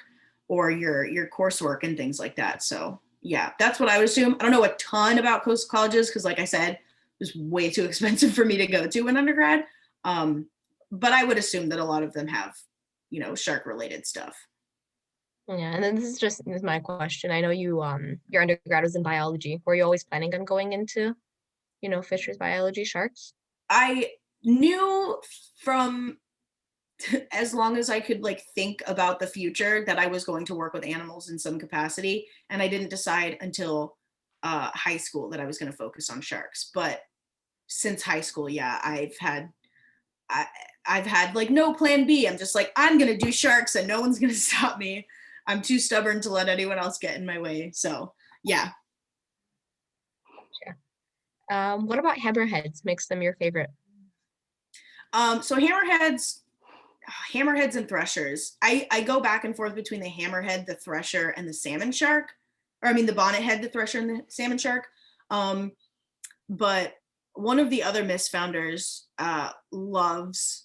or your coursework and things like that. So yeah, that's what I would assume. I don't know a ton about coastal colleges because, like I said, it was way too expensive for me to go to in undergrad. But I would assume that a lot of them have, shark related stuff. Yeah, and then this is my question. I know you your undergrad was in biology. Were you always planning on going into, fisheries biology, sharks? I knew from as long as I could like think about the future that I was going to work with animals in some capacity. And I didn't decide until high school that I was going to focus on sharks. But since high school, yeah, I've had like no plan B. I'm just like, I'm going to do sharks and no one's going to stop me. I'm too stubborn to let anyone else get in my way. So yeah. What about hammerheads? Makes them your favorite? So hammerheads and threshers. I go back and forth between the hammerhead, the thresher, and the salmon shark. Or I mean the bonnethead, the thresher, and the salmon shark. But one of the other Miss founders loves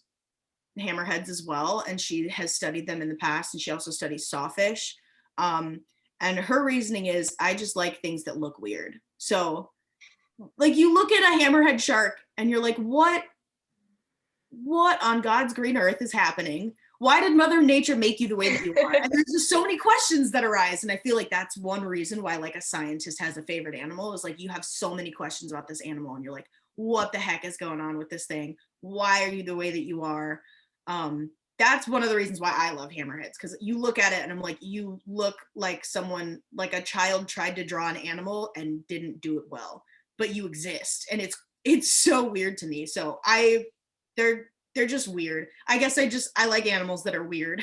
hammerheads as well, and she has studied them in the past, and she also studies sawfish. And her reasoning is, I just like things that look weird. So like you look at a hammerhead shark and you're like, what on God's green earth is happening? Why did Mother Nature make you the way that you are? And there's just so many questions that arise. And I feel like that's one reason why like a scientist has a favorite animal is like you have so many questions about this animal and you're like, what the heck is going on with this thing? Why are you the way that you are? That's one of the reasons why I love hammerheads, because you look at it and I'm like, you look like someone, like a child tried to draw an animal and didn't do it well, but you exist. And it's so weird to me. So they're just weird. I guess I like animals that are weird.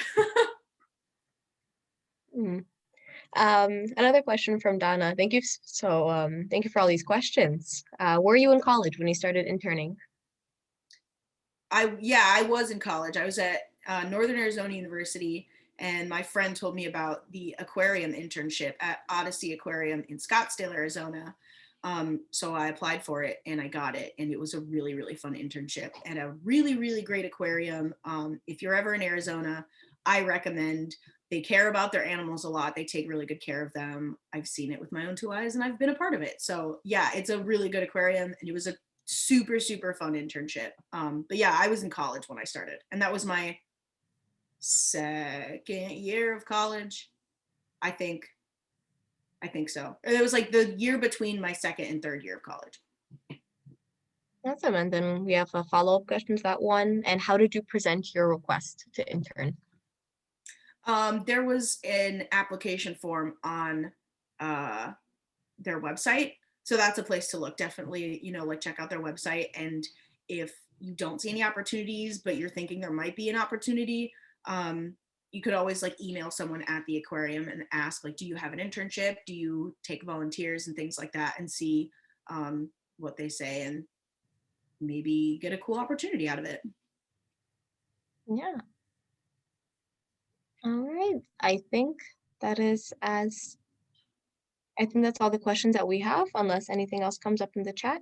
Another question from Donna. Thank you. Thank you for all these questions. Were you in college when you started interning? I was in college. I was at Northern Arizona University, and my friend told me about the aquarium internship at Odyssey Aquarium in Scottsdale, Arizona. So I applied for it and I got it, and it was a really, really fun internship and a really, really great aquarium. If you're ever in Arizona, I recommend. They care about their animals a lot. They take really good care of them. I've seen it with my own two eyes and I've been a part of it. So yeah, it's a really good aquarium, and it was a super, super fun internship. But yeah, I was in college when I started, and that was my second year of college. I think so. It was like the year between my second and third year of college. Awesome. And then we have a follow-up question to that one. And how did you present your request to intern? There was an application form on their website. So that's a place to look. Definitely, like check out their website. And if you don't see any opportunities, but you're thinking there might be an opportunity, you could always like email someone at the aquarium and ask, like, do you have an internship? Do you take volunteers and things like that, and see what they say, and maybe get a cool opportunity out of it. Yeah. All right. I think that's all the questions that we have, unless anything else comes up in the chat.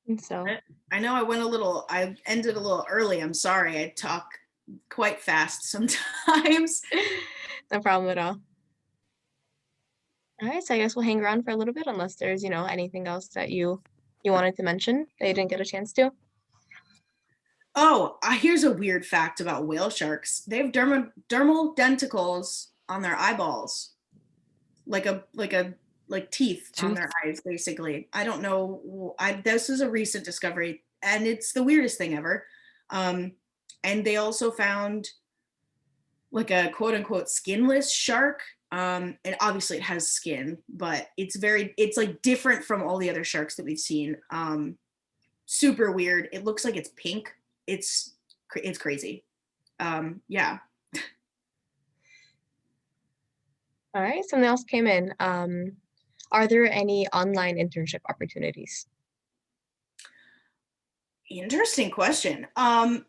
And so, I know I ended a little early. I'm sorry. I talk quite fast sometimes. no problem at all. All right, so I guess we'll hang around for a little bit, unless there's, anything else that you wanted to mention that you didn't get a chance to. Oh, here's a weird fact about whale sharks. They have dermal denticles on their eyeballs, like teeth on their eyes, basically. I don't know. This is a recent discovery, and it's the weirdest thing ever. And they also found like a quote unquote skinless shark. And obviously it has skin, but it's like different from all the other sharks that we've seen. Super weird. It looks like it's pink. It's crazy. Yeah. All right, something else came in. Are there any online internship opportunities? Interesting question. I'm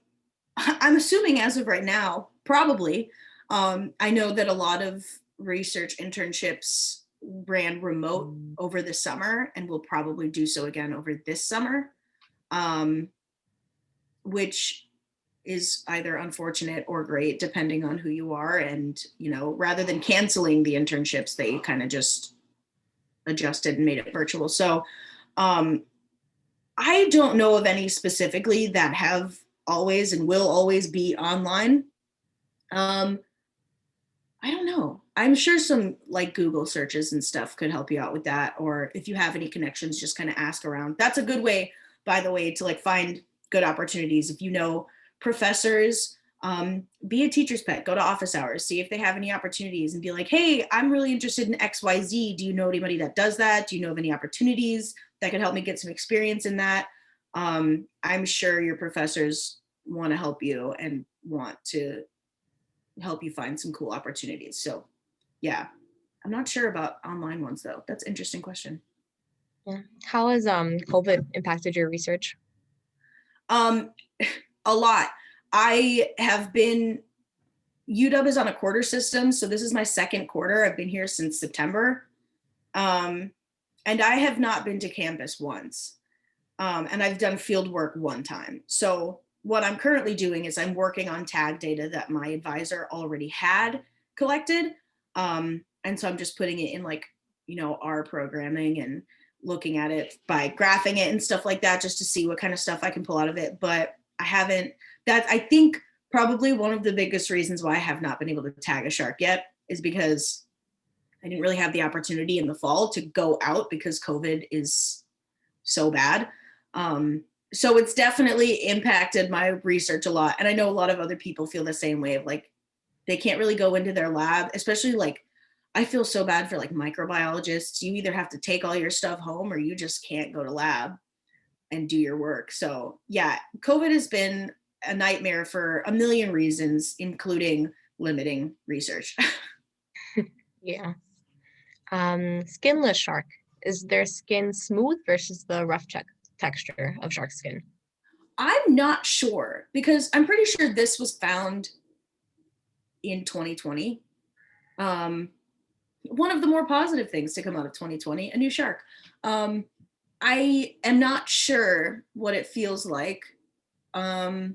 assuming as of right now, probably. I know that a lot of research internships ran remote over the summer and will probably do so again over this summer, which is either unfortunate or great depending on who you are. And, rather than canceling the internships, they kind of just adjusted and made it virtual. So I don't know of any specifically that have always and will always be online. I don't know. I'm sure some like Google searches and stuff could help you out with that. Or if you have any connections, just kind of ask around. That's a good way, by the way, to like find good opportunities. If you know professors, be a teacher's pet, go to office hours, see if they have any opportunities, and be like, hey, I'm really interested in XYZ. Do you know anybody that does that? Do you know of any opportunities that could help me get some experience in that? I'm sure your professors want to help you and want to help you find some cool opportunities. So yeah, I'm not sure about online ones though. That's an interesting question. Yeah. How has COVID impacted your research? A lot. I have been, UW is on a quarter system, so this is my second quarter. I've been here since September. And I have not been to campus once. And I've done field work one time. So what I'm currently doing is I'm working on tag data that my advisor already had collected. And so I'm just putting it in like, R programming and looking at it by graphing it and stuff like that, just to see what kind of stuff I can pull out of it. But I think probably one of the biggest reasons why I have not been able to tag a shark yet is because I didn't really have the opportunity in the fall to go out because COVID is so bad. So it's definitely impacted my research a lot. And I know a lot of other people feel the same way of like, they can't really go into their lab, especially like, I feel so bad for like microbiologists. You either have to take all your stuff home or you just can't go to lab and do your work. So yeah, COVID has been a nightmare for a million reasons, including limiting research. Yeah. Skinless shark. Is their skin smooth versus the rough texture of shark skin? I'm not sure because I'm pretty sure this was found in 2020. One of the more positive things to come out of 2020, a new shark. I am not sure what it feels like. I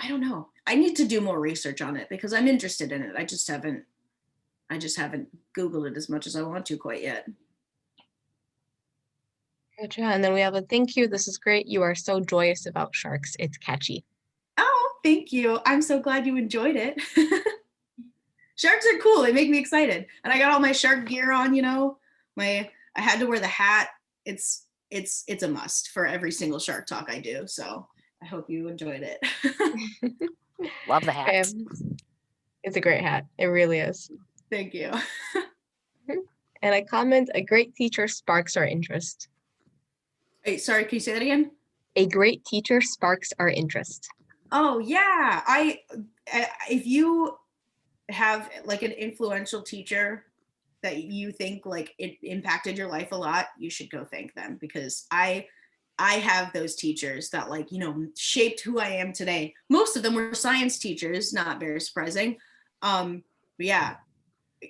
don't know. I need to do more research on it because I'm interested in it. I just haven't Googled it as much as I want to quite yet. Gotcha. And then we have a thank you. This is great. You are so joyous about sharks. It's catchy. Oh, thank you. I'm so glad you enjoyed it. Sharks are cool. They make me excited. And I got all my shark gear on, you know. I had to wear the hat. It's a must for every single shark talk I do. So I hope you enjoyed it. Love the hat. It's a great hat. It really is. Thank you. And I comment, a great teacher sparks our interest. Wait, sorry, can you say that again? A great teacher sparks our interest. Oh yeah. If you have like an influential teacher that you think like it impacted your life a lot, you should go thank them because I have those teachers that like, you know, shaped who I am today. Most of them were science teachers, not very surprising. But yeah,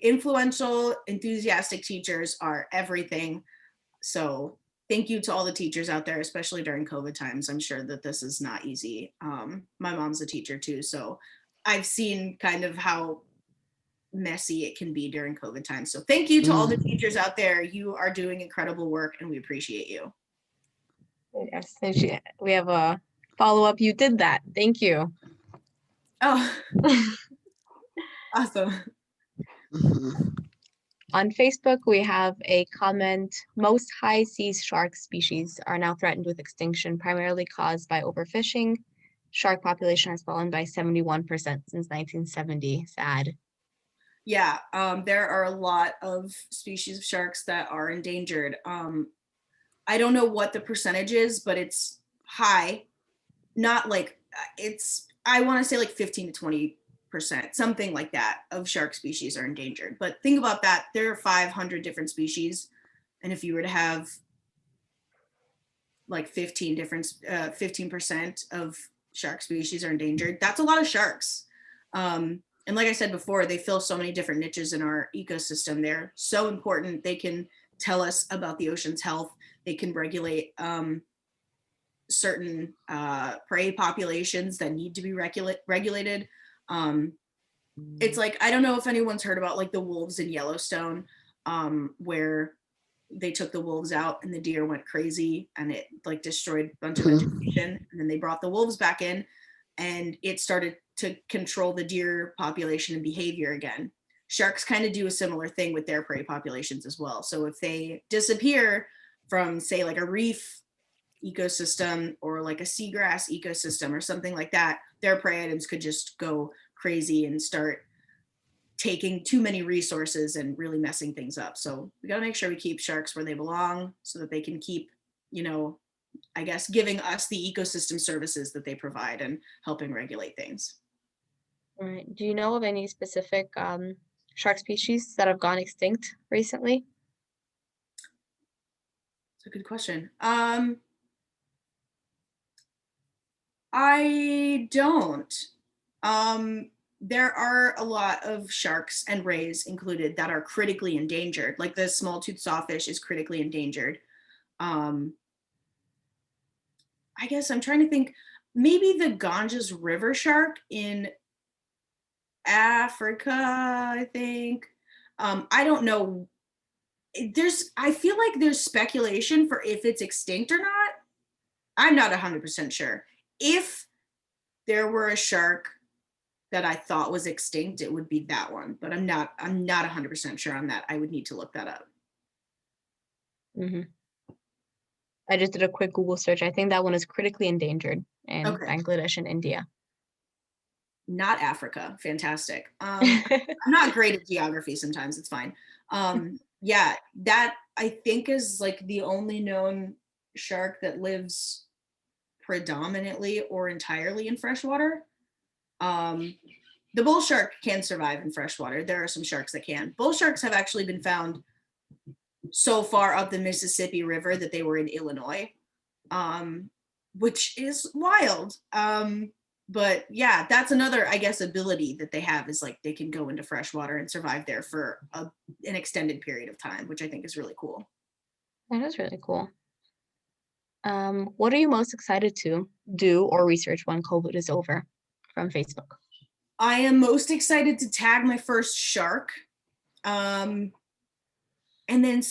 influential, enthusiastic teachers are everything. So thank you to all the teachers out there, especially during COVID times. I'm sure that this is not easy. My mom's a teacher too, so I've seen kind of how messy it can be during COVID times. So thank you to all the teachers out there. You are doing incredible work and we appreciate you. Yes, and we have a follow-up. You did that. Thank you. Oh, awesome. On Facebook, we have a comment. Most high seas shark species are now threatened with extinction, primarily caused by overfishing. Shark population has fallen by 71% since 1970. Sad. Yeah, there are a lot of species of sharks that are endangered. I don't know what the percentage is, but it's high. Not like I want to say like 15 to 20%, something like that, of shark species are endangered. But think about that. There are 500 different species. And if you were to have like 15% of shark species are endangered, that's a lot of sharks. And like I said before, they fill so many different niches in our ecosystem. They're so important. They can tell us about the ocean's health. They can regulate certain prey populations that need to be regulated. It's like, I don't know if anyone's heard about like the wolves in Yellowstone, where they took the wolves out and the deer went crazy and it like destroyed a bunch of vegetation. And then they brought the wolves back in and it started to control the deer population and behavior again. Sharks kind of do a similar thing with their prey populations as well. So if they disappear from, say, like a reef ecosystem or like a seagrass ecosystem or something like that, their prey items could just go crazy and start taking too many resources and really messing things up. So we got to make sure we keep sharks where they belong so that they can keep, you know, I guess, giving us the ecosystem services that they provide and helping regulate things. All right. Do you know of any specific shark species that have gone extinct recently? It's a good question. I don't. There are a lot of sharks and rays included that are critically endangered. Like the small-toothed sawfish is critically endangered. I guess I'm trying to think, maybe the Ganges river shark in Africa, I think. I don't know. I feel like there's speculation for if it's extinct or not. I'm not 100% sure. If there were a shark that I thought was extinct, it would be that one, but I'm not 100% sure on that. I would need to look that up. Mm-hmm. I just did a quick Google search. I think that one is critically endangered in Bangladesh and India. Not Africa. Fantastic. I'm not great at geography sometimes. It's fine. Yeah, that I think is like the only known shark that lives predominantly or entirely in freshwater. the bull shark can survive in freshwater. There are some sharks that can. Bull sharks have actually been found so far up the Mississippi River that they were in Illinois, which is wild. But yeah, that's another, I guess, ability that they have is like they can go into freshwater and survive there for an extended period of time, which I think is really cool. That is really cool. What are you most excited to do or research when COVID is over from Facebook? I am most excited to tag my first shark. And then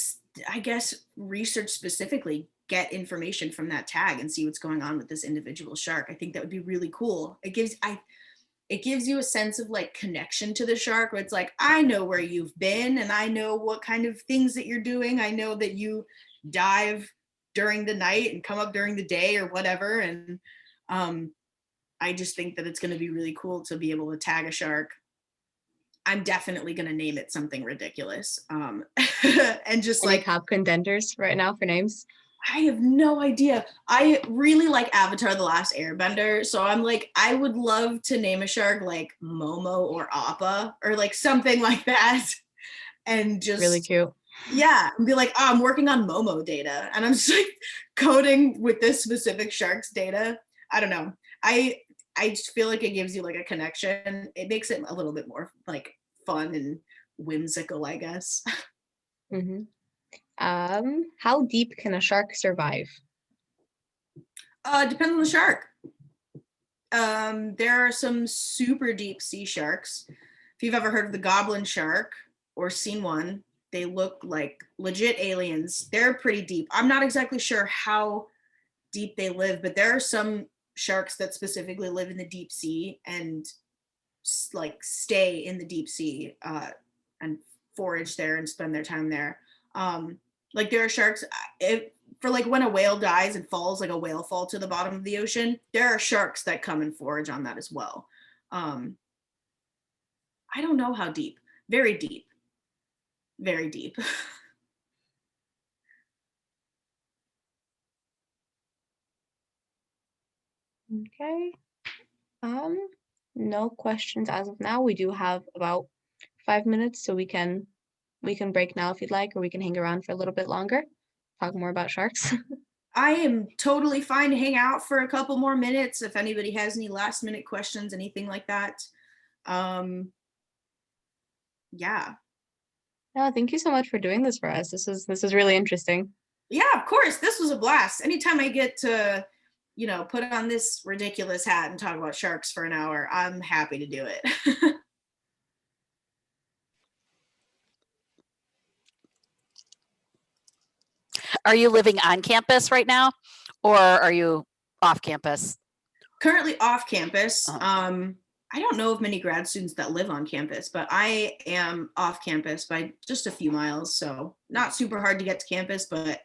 I guess research specifically, get information from that tag and see what's going on with this individual shark. I think that would be really cool. It gives you a sense of like connection to the shark where it's like, I know where you've been and I know what kind of things that you're doing. I know that you dive during the night and come up during the day or whatever. And I just think that it's going to be really cool to be able to tag a shark. I'm definitely going to name it something ridiculous. And just Any like top contenders right now for names? I have no idea. I really like Avatar: The Last Airbender. So I'm like, I would love to name a shark like Momo or Appa or like something like that. And just Really cute. yeah, and be like, oh, I'm working on Momo data. And I'm just like coding with this specific shark's data. I don't know. I just feel like it gives you like a connection. It makes it a little bit more like fun and whimsical, I guess. Mm-hmm. How deep can a shark survive? Depends on the shark. There are some super deep sea sharks. If you've ever heard of the Goblin Shark or seen one, they look like legit aliens. They're pretty deep. I'm not exactly sure how deep they live, but there are some sharks that specifically live in the deep sea and like stay in the deep sea and forage there and spend their time there. Like there are sharks, for like when a whale dies and falls, like a whale fall to the bottom of the ocean, there are sharks that come and forage on that as well. I don't know how deep. Very deep. Very deep. Okay. No questions as of now. We do have about 5 minutes, so we can break now if you'd like, or we can hang around for a little bit longer, talk more about sharks. I am totally fine to hang out for a couple more minutes if anybody has any last minute questions, anything like that. Yeah. No, thank you so much for doing this for us. This is really interesting. Yeah, of course. This was a blast. Anytime I get to, put on this ridiculous hat and talk about sharks for an hour, I'm happy to do it. Are you living on campus right now, or are you off campus? Currently off campus. Uh-huh. I don't know of many grad students that live on campus, but I am off campus by just a few miles. So not super hard to get to campus, but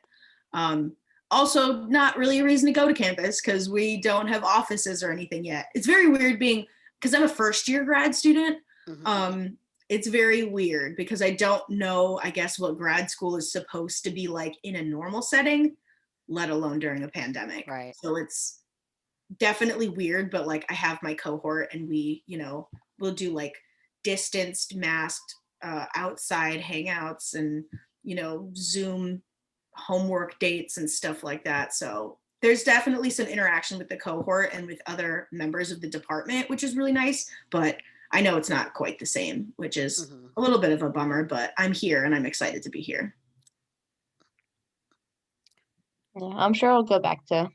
also not really a reason to go to campus because we don't have offices or anything yet. It's very weird because I'm a first year grad student. Mhm. It's very weird because I don't know, I guess, what grad school is supposed to be like in a normal setting, let alone during a pandemic. Right. So it's definitely weird, but like I have my cohort and we, we'll do like distanced, masked, outside hangouts and, Zoom homework dates and stuff like that. So there's definitely some interaction with the cohort and with other members of the department, which is really nice, but I know it's not quite the same, which is a little bit of a bummer, but I'm here and I'm excited to be here. Yeah, I'm sure it'll go back to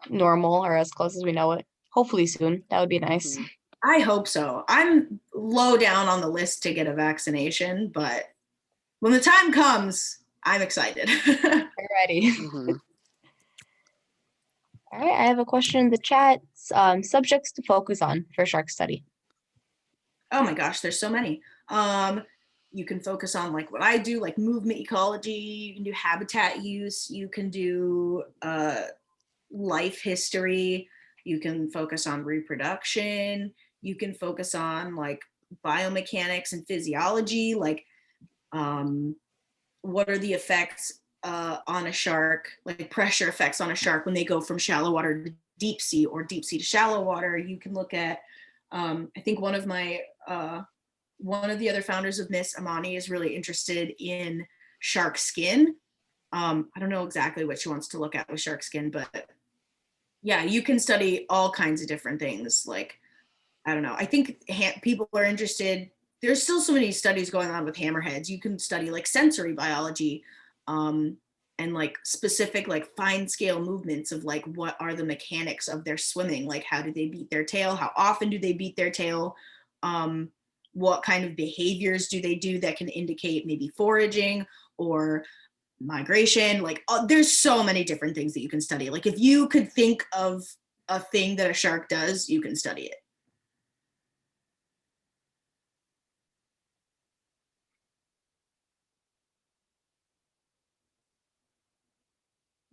normal or as close as we know it. Hopefully soon. That would be nice. I hope so. I'm low down on the list to get a vaccination, but when the time comes, I'm excited. We're ready. Mm-hmm. All right, I have a question in the chat. Subjects to focus on for shark study. Oh my gosh, there's so many. You can focus on like what I do, like movement ecology. You can do habitat use. You can do life history. You can focus on reproduction. You can focus on like biomechanics and physiology, like what are the effects on a shark, like pressure effects on a shark when they go from shallow water to deep sea or deep sea to shallow water. You can look at I think one of the other founders of Miss Amani is really interested in shark skin. I don't know exactly what she wants to look at with shark skin, but yeah, you can study all kinds of different things. Like, I don't know. I think people are interested. There's still so many studies going on with hammerheads. You can study like sensory biology, and like specific like fine scale movements of like what are the mechanics of their swimming, like how do they beat their tail, how often do they beat their tail, what kind of behaviors do they do that can indicate maybe foraging or migration. Like there's so many different things that you can study. Like if you could think of a thing that a shark does, you can study it.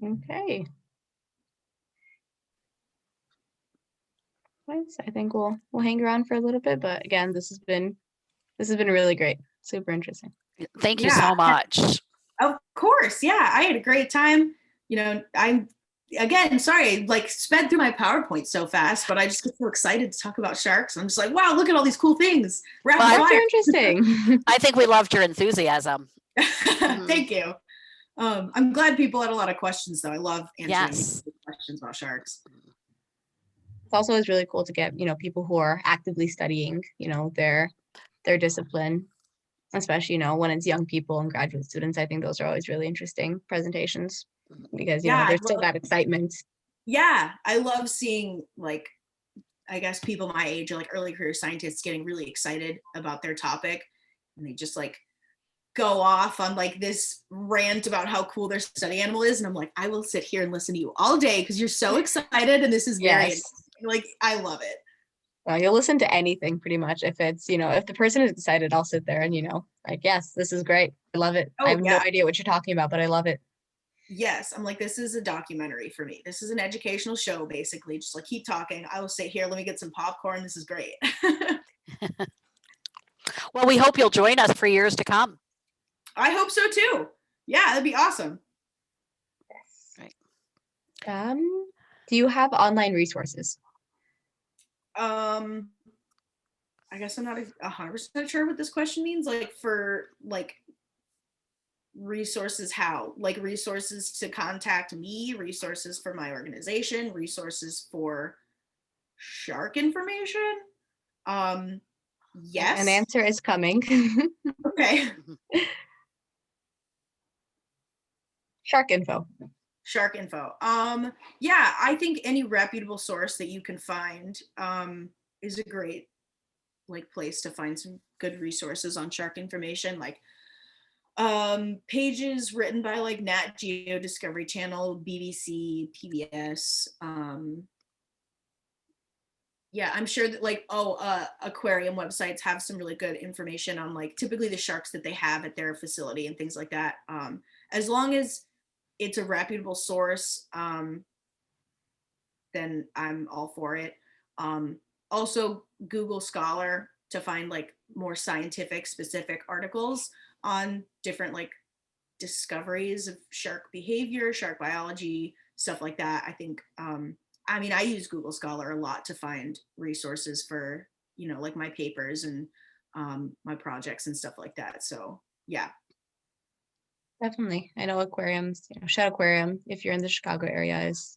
Okay. Nice. I think we'll hang around for a little bit, but again, this has been really great. Super interesting. Thank you Yeah. so much. Of course. Yeah. I had a great time. You know, I'm again, sorry, like sped through my PowerPoint so fast, but I just get so excited to talk about sharks. I'm just like, wow, look at all these cool things. Rapid Well, Super fire. interesting. I think we loved your enthusiasm. Thank you. I'm glad people had a lot of questions though. I love answering Yes. questions about sharks. It's also is really cool to get, people who are actively studying, their discipline, especially, when it's young people and graduate students. I think those are always really interesting presentations because, there's still that excitement. Yeah, I love seeing like, I guess people my age or like early career scientists getting really excited about their topic, and they just like go off on like this rant about how cool their study animal is, and I'm like, I will sit here and listen to you all day because you're so excited and this is very Yes. like, I love it. You'll listen to anything pretty much. If it's, if the person is excited, I'll sit there and, like, yes, this is great. I love it. Oh, I have no yeah. idea what you're talking about, but I love it. Yes, I'm like, this is a documentary for me. This is an educational show, basically. Just like keep talking. I will sit here. Let me get some popcorn. This is great. Well, we hope you'll join us for years to come. I hope so too. Yeah, that'd be awesome. Yes. Right. Do you have online resources? I guess I'm not 100% sure what this question means. Like for like resources, how? Like resources to contact me, resources for my organization, resources for shark information. Yes. An answer is coming. Okay. Shark info. Shark info. Yeah, I think any reputable source that you can find is a great like place to find some good resources on shark information, like pages written by like Nat Geo, Discovery Channel, BBC, PBS. Yeah, I'm sure that like aquarium websites have some really good information on like typically the sharks that they have at their facility and things like that. As long as it's a reputable source, then I'm all for it. Also Google Scholar to find like more scientific specific articles on different like discoveries of shark behavior, shark biology, stuff like that. I think, I mean, I use Google Scholar a lot to find resources for, like my papers and my projects and stuff like that. So yeah. Definitely. I know aquariums, Shed Aquarium, if you're in the Chicago area, is,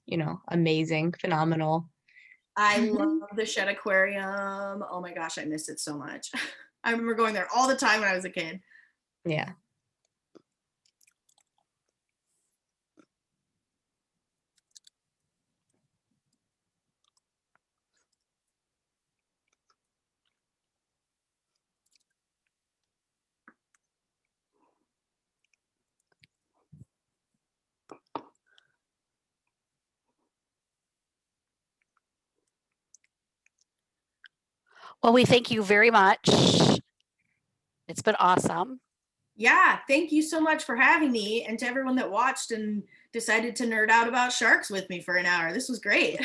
amazing, phenomenal. I love the Shed Aquarium. Oh my gosh, I miss it so much. I remember going there all the time when I was a kid. Yeah. Well, we thank you very much. It's been awesome. Yeah, thank you so much for having me, and to everyone that watched and decided to nerd out about sharks with me for an hour. This was great.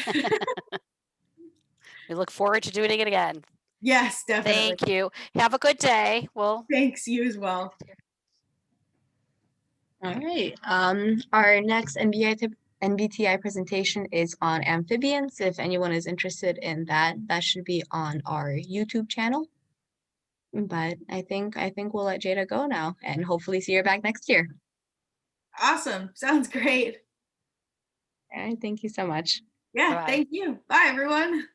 We look forward to doing it again. Yes, definitely. Thank you. Have a good day. Well, Thanks, you as well. All right. Our next NBTI presentation is on amphibians. If anyone is interested in that, that should be on our YouTube channel. But I think we'll let Jaida go now and hopefully see her back next year. Awesome. Sounds great. All right, thank you so much. Yeah, Bye-bye. thank you. Bye, everyone.